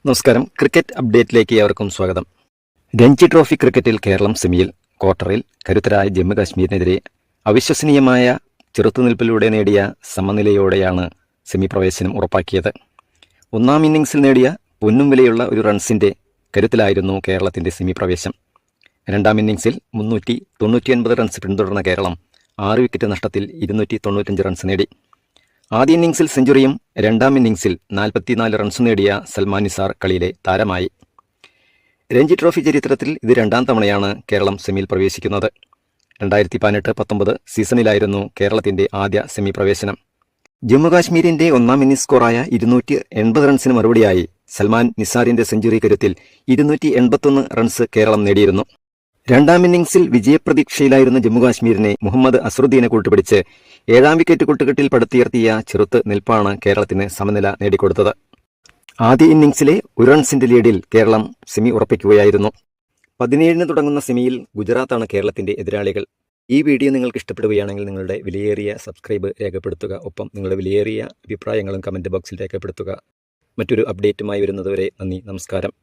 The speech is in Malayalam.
നമസ്കാരം. ക്രിക്കറ്റ് അപ്ഡേറ്റിലേക്ക് ഏവർക്കും സ്വാഗതം. രഞ്ജി ട്രോഫി ക്രിക്കറ്റിൽ കേരളം സെമിയിൽ. ക്വാർട്ടറിൽ കരുത്തരായ ജമ്മു കാശ്മീരിനെതിരെ അവിശ്വസനീയമായ ചെറുത്തുനിൽപ്പിലൂടെ നേടിയ സമനിലയോടെയാണ് സെമി പ്രവേശനം ഉറപ്പാക്കിയത്. ഒന്നാം ഇന്നിംഗ്സിൽ നേടിയ പൊന്നും വിലയുള്ള ഒരു റൺസിൻ്റെ കരുത്തിലായിരുന്നു കേരളത്തിൻ്റെ സെമി പ്രവേശം. രണ്ടാം ഇന്നിംഗ്സിൽ 399 റൺസ് പിന്തുടർന്ന കേരളം 6 വിക്കറ്റ് നഷ്ടത്തിൽ 295 റൺസ് നേടി. ആദ്യ ഇന്നിംഗ്സിൽ സെഞ്ചുറിയും രണ്ടാം ഇന്നിംഗ്സിൽ 44 റൺസ് നേടിയ സൽമാൻ നിസാർ കളിയിലെ താരമായി. രഞ്ജി ട്രോഫി ചരിത്രത്തിൽ ഇത് രണ്ടാം തവണയാണ് കേരളം സെമിയിൽ പ്രവേശിക്കുന്നത്. 2018-19 സീസണിലായിരുന്നു കേരളത്തിൻ്റെ ആദ്യ സെമി പ്രവേശനം. ജമ്മു കാശ്മീരിൻ്റെ ഒന്നാം ഇന്നിംഗ്സ് സ്കോറായ 280 റൺസിന് മറുപടിയായി സൽമാൻ നിസാറിൻ്റെ സെഞ്ചുറി കരുത്തിൽ 281 റൺസ് കേരളം നേടിയിരുന്നു. രണ്ടാം ഇന്നിംഗ്സിൽ വിജയപ്രതീക്ഷയിലായിരുന്ന ജമ്മു കാശ്മീരിനെ മുഹമ്മദ് അസറുദ്ദീനെ കൂട്ടുപിടിച്ച് 7ാം വിക്കറ്റ് കൂട്ടുകെട്ടിൽ പടുത്തുയർത്തിയ ചെറുത്ത് നിൽപ്പാണ് കേരളത്തിന് സമനില നേടിക്കൊടുത്തത്. ആദ്യ ഇന്നിംഗ്സിലെ 1 റൺസിന്റെ ലീഡിൽ കേരളം സെമി ഉറപ്പിക്കുകയായിരുന്നു. 17-ന് തുടങ്ങുന്ന സെമിയിൽ ഗുജറാത്താണ് കേരളത്തിന്റെ എതിരാളികൾ. ഈ വീഡിയോ നിങ്ങൾക്ക് ഇഷ്ടപ്പെടുകയാണെങ്കിൽ നിങ്ങളുടെ വിലയേറിയ സബ്സ്ക്രൈബ് രേഖപ്പെടുത്തുക. ഒപ്പം നിങ്ങളുടെ വിലയേറിയ അഭിപ്രായങ്ങളും കമന്റ് ബോക്സിൽ രേഖപ്പെടുത്തുക. മറ്റൊരു അപ്ഡേറ്റുമായി വരുന്നതുവരെ നന്ദി, നമസ്കാരം.